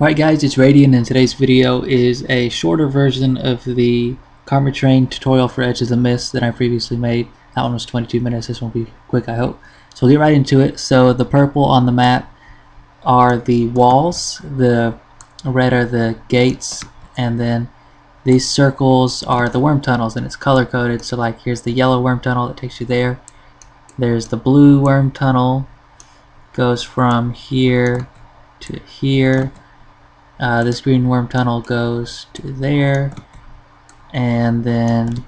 Alright guys, it's Radiant, and today's video is a shorter version of the Karma Train tutorial for Edge of the Mist that I previously made. That one was 22 minutes, this one will be quick I hope. So we'll get right into it. So the purple on the map are the walls, the red are the gates, and then these circles are the worm tunnels, and it's color coded. So like here's the yellow worm tunnel that takes you there. There's the blue worm tunnel, goes from here to here. This green worm tunnel goes to there, and then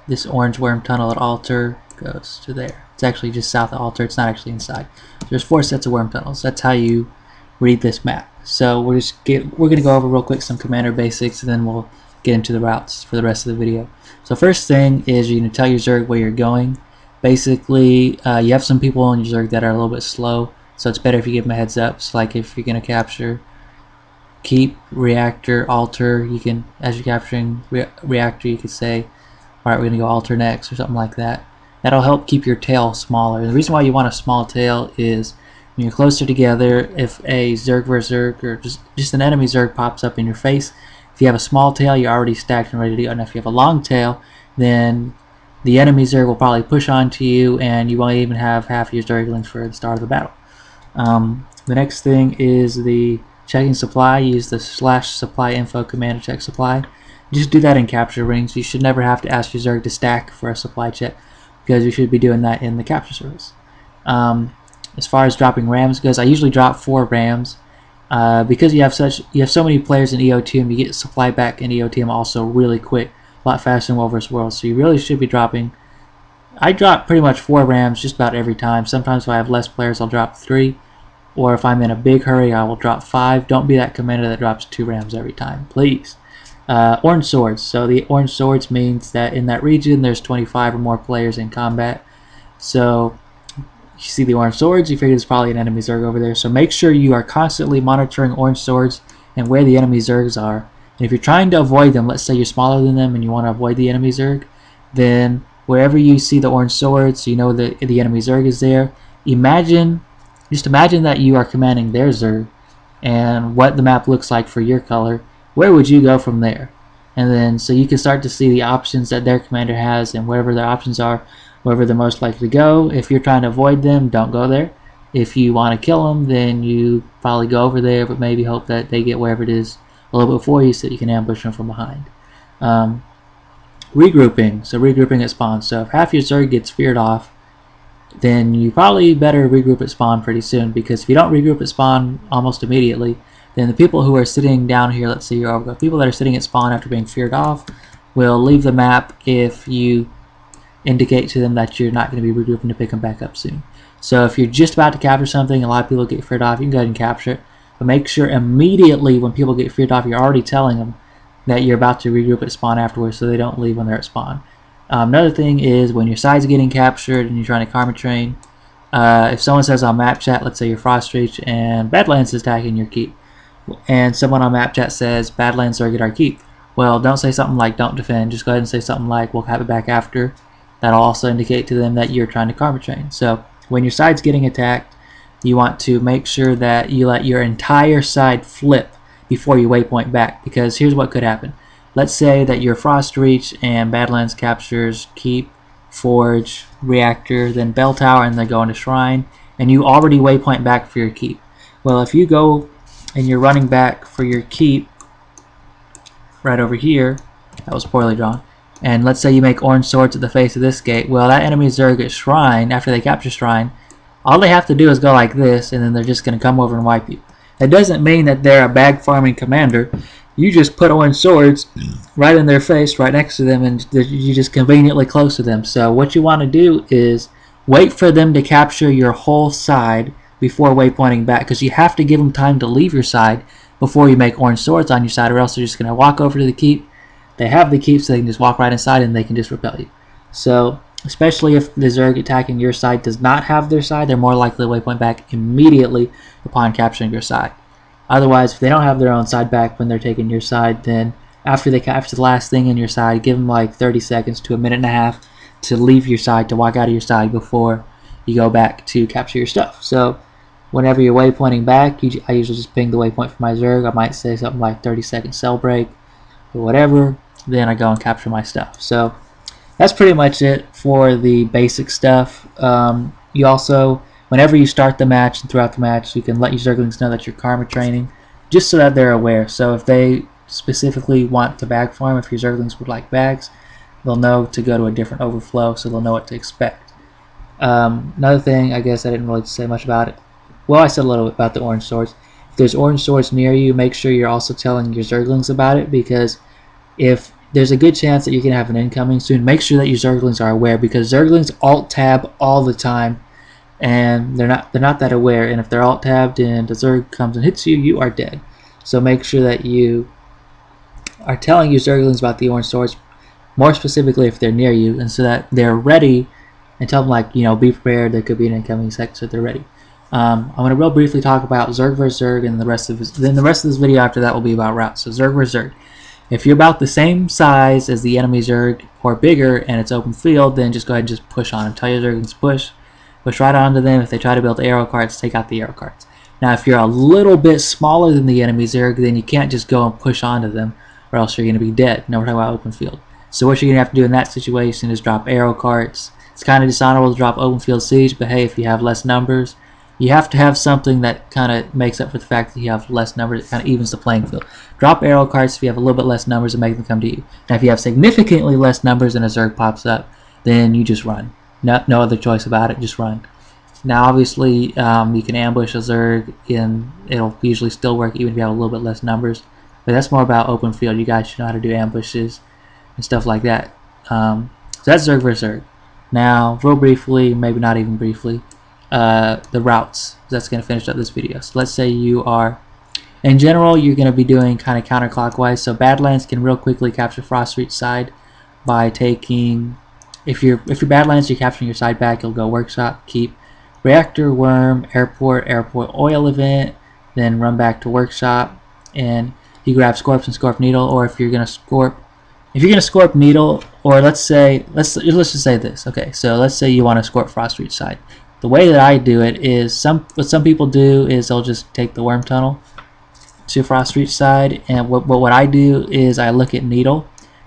this orange worm tunnel at altar goes to there. It's actually just south of altar, it's not actually inside. There's 4 sets of worm tunnels. That's how you read this map. So we're going to go over real quick some commander basics, and then we'll get into the routes for the rest of the video. So first thing is you're going to tell your Zerg where you're going. Basically, you have some people in your Zerg that are a little bit slow, so it's better if you give them a heads up. So like if you're going to capture keep, reactor, altar, you can, as you're capturing reactor, you could say, alright, we're going to go altar next, or something like that. That'll help keep your tail smaller. The reason why you want a small tail is when you're closer together, if a Zerg versus Zerg, or just an enemy Zerg pops up in your face, if you have a small tail, you're already stacked and ready to go. And if you have a long tail, then the enemy Zerg will probably push onto you, and you won't even have half your Zerglings for the start of the battle. The next thing is the checking supply. Use the /supply info command to check supply. Just do that in capture rings. You should never have to ask your Zerg to stack for a supply check, because you should be doing that in the capture service. As far as dropping rams goes, I usually drop 4 rams because you have so many players in EotM. You get supply back in EotM also really quick, a lot faster than World vs. World. So you really should be dropping. I drop pretty much 4 rams just about every time. Sometimes if I have less players, I'll drop 3. Or if I'm in a big hurry, I will drop 5. Don't be that commander that drops 2 rams every time, please. Orange swords. So the orange swords means that in that region there's 25 or more players in combat. So you see the orange swords, you figure there's probably an enemy Zerg over there. So make sure you are constantly monitoring orange swords and where the enemy Zergs are. And if you're trying to avoid them, let's say you're smaller than them and you want to avoid the enemy Zerg, then wherever you see the orange swords, you know that the enemy Zerg is there. Just imagine that you are commanding their Zerg and what the map looks like for your color. Where would you go from there? And then so you can start to see the options that their commander has, and whatever their options are, wherever they're most likely to go. If you're trying to avoid them, don't go there. If you want to kill them, then you probably go over there, but maybe hope that they get wherever it is a little bit before you so that you can ambush them from behind. Regrouping. So regrouping at spawn. So if half your Zerg gets feared off, then you probably better regroup at spawn pretty soon, because if you don't regroup at spawn almost immediately, then the people who are sitting down here, let's see here, people that are sitting at spawn after being feared off will leave the map if you indicate to them that you're not going to be regrouping to pick them back up soon. So if you're just about to capture something, a lot of people get feared off, you can go ahead and capture it, but make sure immediately when people get feared off, you're already telling them that you're about to regroup at spawn afterwards, so they don't leave when they're at spawn. Another thing is when your side's getting captured and you're trying to Karma Train, if someone says on map chat, let's say you're Frostreach and Badlands is attacking your keep, and someone on map chat says Badlands are get our keep, well, don't say something like don't defend, just go ahead and say something like we'll have it back after. That'll also indicate to them that you're trying to Karma Train. So when your side's getting attacked, you want to make sure that you let your entire side flip before you waypoint back, because here's what could happen. Let's say that you're Frostreach and Badlands captures keep, forge, reactor, then bell tower, and they go into shrine, and you already waypoint back for your keep. Well, if you go and you're running back for your keep right over here, that was poorly drawn, and let's say you make orange swords at the face of this gate, well, that enemy Zerg at shrine, after they capture shrine, all they have to do is go like this, and then they're just going to come over and wipe you. That doesn't mean that they're a bag farming commander. You just put orange swords right in their face, right next to them, and you're just conveniently close to them. So what you want to do is wait for them to capture your whole side before waypointing back, because you have to give them time to leave your side before you make orange swords on your side, or else they're just going to walk over to the keep. They have the keep, so they can just walk right inside and they can just repel you. So especially if the Zerg attacking your side does not have their side, they're more likely to waypoint back immediately upon capturing your side. Otherwise, if they don't have their own side back when they're taking your side, then after they capture the last thing in your side, give them like 30 seconds to a minute and a half to leave your side, to walk out of your side before you go back to capture your stuff. So Whenever you're waypointing back, I usually just ping the waypoint for my Zerg. I might say something like 30-second cell break or whatever. Then I go and capture my stuff. So that's pretty much it for the basic stuff. You also, whenever you start the match and throughout the match, you can let your Zerglings know that you're karma training, just so that they're aware. So if they specifically want to bag farm, if your Zerglings would like bags, they'll know to go to a different overflow, so they'll know what to expect. Another thing, I guess I didn't really say much about it. Well, I said a little bit about the orange swords. If there's orange swords near you, make sure you're also telling your Zerglings about it, because if there's a good chance that you're going to have an incoming soon, make sure that your Zerglings are aware, because Zerglings alt-tab all the time, and they're not that aware, and if they're alt-tabbed and the Zerg comes and hits you, you are dead. So make sure that you are telling your Zerglings about the orange swords, more specifically if they're near you, and so that they're ready, and tell them, like, you know, be prepared, there could be an incoming sec, so they're ready. I'm going to real briefly talk about Zerg vs Zerg, and the rest of this video after that will be about routes. So Zerg vs Zerg. If you're about the same size as the enemy Zerg or bigger and it's open field, then just go ahead and just push on them. Tell your Zerglings push right onto them. If they try to build arrow carts, take out the arrow carts. Now if you're a little bit smaller than the enemy Zerg, then you can't just go and push onto them, or else you're going to be dead. Now we're talking about open field. So what you're going to have to do in that situation is drop arrow carts. It's kind of dishonorable to drop open field siege, but hey, if you have less numbers, you have to have something that kind of makes up for the fact that you have less numbers. It kind of evens the playing field. Drop arrow carts if you have a little bit less numbers and make them come to you. Now if you have significantly less numbers and a Zerg pops up, then you just run. No other choice about it, just run. Now obviously you can ambush a Zerg and it'll usually still work even if you have a little bit less numbers. But that's more about open field. You guys should know how to do ambushes and stuff like that. So that's Zerg vs Zerg. Now real briefly, maybe not even briefly, the routes. That's going to finish up this video. So let's say you are, in general, you're going to be doing kind of counterclockwise. So Badlands can real quickly capture Frost Reach side by taking, if you're Badlands, you're capturing your side back, you'll go Workshop, Keep, Reactor, Worm, Airport Oil Event, then run back to Workshop, and you grab Scorps and Scorp Needle. Or if you're going to Scorp Needle, or let's just say this. Okay, so let's say you want to Scorp Frost Reach side. The way that I do it is, what some people do is they'll just take the Worm Tunnel to Frost Reach side, and what I do is I look at Needle.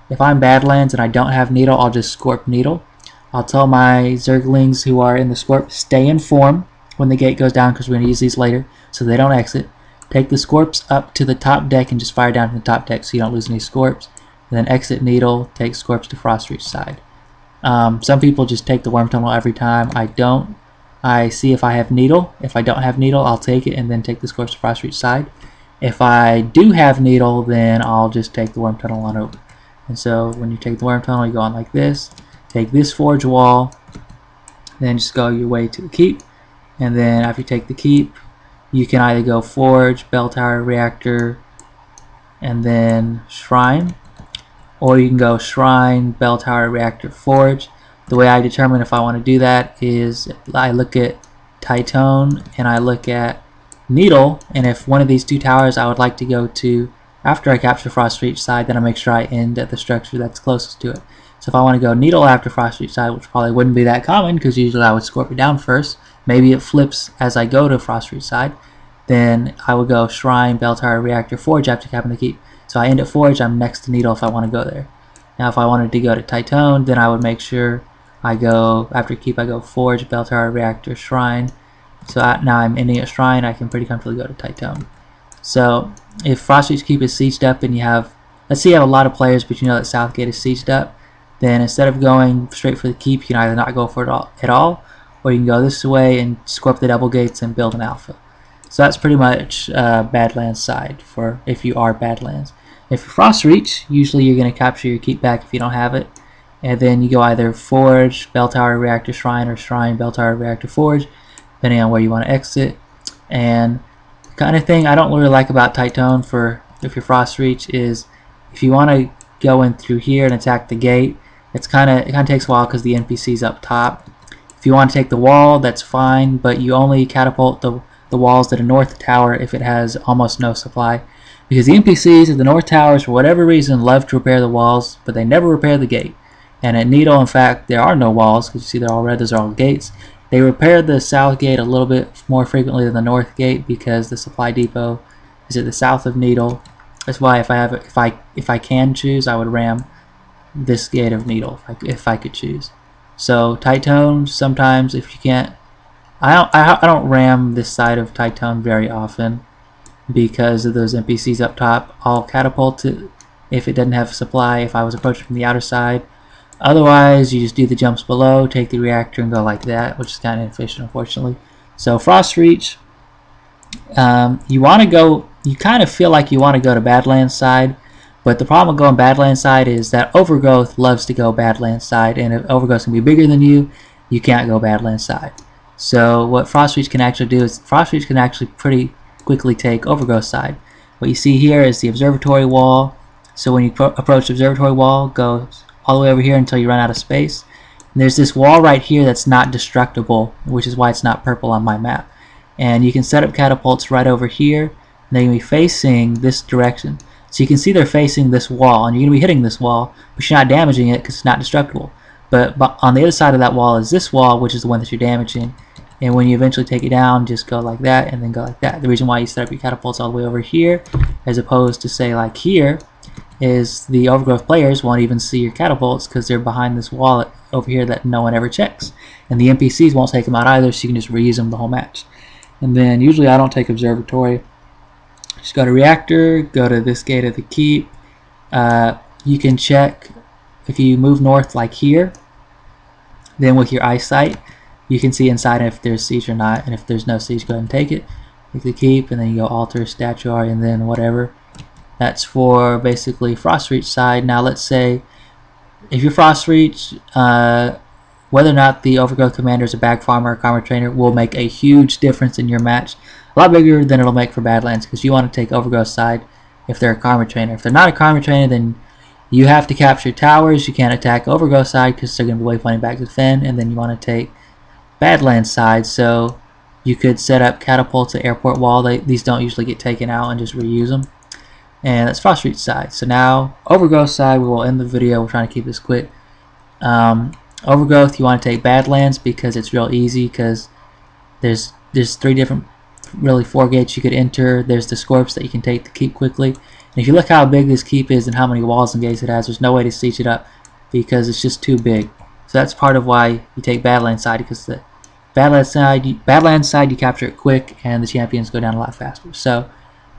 If I'm Badlands and I don't have Needle, I'll just Scorp Needle. I'll tell my Zerglings who are in the Scorp, stay in form when the gate goes down, because we're going to use these later, so they don't exit. Take the Scorps up to the top deck and just fire down from the top deck so you don't lose any Scorps. And then exit Needle, take Scorps to Frost Reach side. Some people just take the Worm Tunnel every time. I don't. I see if I have Needle. If I don't have Needle, I'll take it and then take the Scorps to Frost Reach side. If I do have Needle, then I'll just take the Worm Tunnel on over. And so when you take the Worm Tunnel, you go on like this. Take this Forge Wall, then just go your way to the Keep. And then after you take the Keep, you can either go Forge, Bell Tower, Reactor, and then Shrine. Or you can go Shrine, Bell Tower, Reactor, Forge. The way I determine if I want to do that is I look at Titone and I look at Needle, and if one of these two towers I would like to go to after I capture Frost Reach side, then I make sure I end at the structure that's closest to it. So if I want to go Needle after Frost Reach side, which probably wouldn't be that common because usually I would Scorp it down first, maybe it flips as I go to Frost Reach side, then I would go Shrine, Bell Tower, Reactor, Forge after capping the Keep. So I end at Forge, I'm next to Needle if I want to go there. Now if I wanted to go to Titone, then I would make sure I go, after Keep, I go Forge, Bell Tower, Reactor, Shrine. So now I'm ending at Shrine, I can pretty comfortably go to Titone. So if Frost Reach Keep is sieged up and you have, let's say you have a lot of players but you know that Southgate is sieged up, then instead of going straight for the Keep, you can either not go for it at all, or you can go this way and Scorp the double gates and build an alpha. So that's pretty much Badlands side for if you are Badlands. If you're Frost Reach, usually you're going to capture your Keep back if you don't have it. And then you go either Forge, Bell Tower, Reactor, Shrine, or Shrine, Bell Tower, Reactor, Forge, depending on where you want to exit. And the kind of thing I don't really like about Titone for if you're Frost Reach is if you want to go in through here and attack the gate, it kind of takes a while because the NPC's up top. If you want to take the wall, that's fine, but you only catapult the walls to the north tower if it has almost no supply. Because the NPCs at the north towers, for whatever reason, love to repair the walls, but they never repair the gate. And at Needle, in fact, there are no walls, because you see they're all red, those are all gates. They repair the south gate a little bit more frequently than the north gate because the supply depot is at the south of Needle. That's why if I can choose, I would ram this gate of Needle if I could choose. So Titone, sometimes if you can't, I don't ram this side of Titone very often because of those NPCs up top. I'll catapult it if it doesn't have supply if I was approaching from the outer side. Otherwise, you just do the jumps below, take the reactor, and go like that, which is kind of inefficient, unfortunately. So Frost Reach, you want to go. You kind of feel like you want to go to Badlands side, but the problem with going Badlands side is that Overgrowth loves to go Badlands side, and if Overgrowth can be bigger than you can't go Badlands side. So what Frost Reach can actually do is Frost Reach can actually pretty quickly take Overgrowth side. What you see here is the observatory wall. So when you approach the observatory wall, go all the way over here until you run out of space. And there's this wall right here that's not destructible, which is why it's not purple on my map. And you can set up catapults right over here. And they're going to be facing this direction. So you can see they're facing this wall, and you're going to be hitting this wall, but you're not damaging it because it's not destructible. But on the other side of that wall is this wall, which is the one that you're damaging. And when you eventually take it down, just go like that and then go like that. The reason why you set up your catapults all the way over here, as opposed to say like here, is the Overgrowth players won't even see your catapults because they're behind this wall over here that no one ever checks. And the NPCs won't take them out either, so you can just reuse them the whole match. And then usually I don't take observatory. Just go to reactor, go to this gate of the keep. You can check if you move north like here, then with your eyesight you can see inside if there's siege or not, and if there's no siege, go ahead and take it. Take the keep, and then you go altar, statuary, and then whatever. That's for basically Frost Reach side. Now let's say if you're Frost Reach, whether or not the Overgrowth commander is a bag farmer or karma trainer will make a huge difference in your match. A lot bigger than it'll make for Badlands, because you want to take Overgrowth side if they're a karma trainer. If they're not a karma trainer, then you have to capture towers. You can't attack Overgrowth side because they're going to be waypointing back to defend, and then you want to take Badlands side. So you could set up catapults at airport wall. These don't usually get taken out, and just reuse them. And that's Frost Reach side. So now Overgrowth side, we will end the video. We're trying to keep this quick. Overgrowth, you want to take Badlands because it's real easy, because there's 3 different, really 4 gates you could enter. There's the Scorps that you can take to keep quickly. And if you look how big this keep is and how many walls and gates it has, there's no way to siege it up because it's just too big. So that's part of why you take Badlands side, because the Badlands side you capture it quick and the champions go down a lot faster. So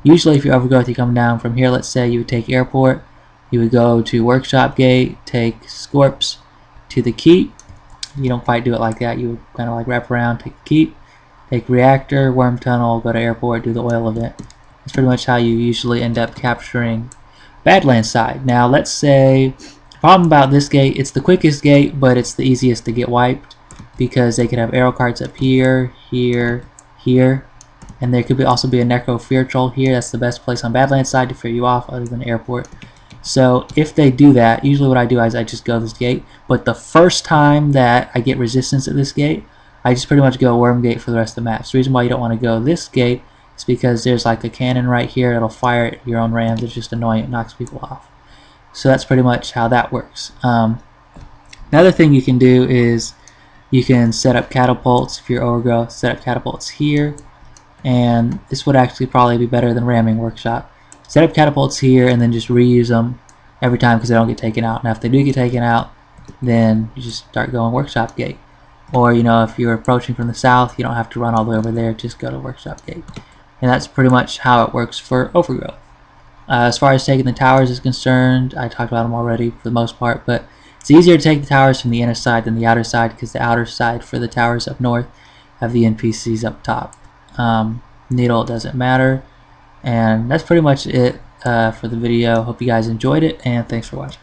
usually if you're Overgrowth, you come down from here. Let's say you would take airport, you would go to workshop gate, take Scorps to the keep. You don't quite do it like that. You would kind of like wrap around, take the keep, take reactor, worm tunnel, go to airport, do the oil event. That's pretty much how you usually end up capturing Badlands side. Now let's say the problem about this gate, it's the quickest gate, but it's the easiest to get wiped because they could have arrow carts up here, here, here. And there could also be a Necro Fear Troll here. That's the best place on Badlands side to fear you off other than airport. So if they do that, usually what I do is I just go this gate. But the first time that I get resistance at this gate, I just pretty much go worm gate for the rest of the match. The reason why you don't want to go this gate is because there's like a cannon right here. It'll fire at your own rams. It's just annoying. It knocks people off. So that's pretty much how that works. Another thing you can do is you can set up catapults. If you're Overgrowth, set up catapults here. And this would actually probably be better than ramming workshop. Set up catapults here and then just reuse them every time because they don't get taken out. Now if they do get taken out, then you just start going workshop gate. Or if you're approaching from the south, you don't have to run all the way over there, just go to workshop gate. And that's pretty much how it works for Overgrowth. As far as taking the towers is concerned, I talked about them already for the most part, but it's easier to take the towers from the inner side than the outer side because the outer side for the towers up north have the NPCs up top. Needle doesn't matter. And that's pretty much it for the video. Hope you guys enjoyed it, and thanks for watching.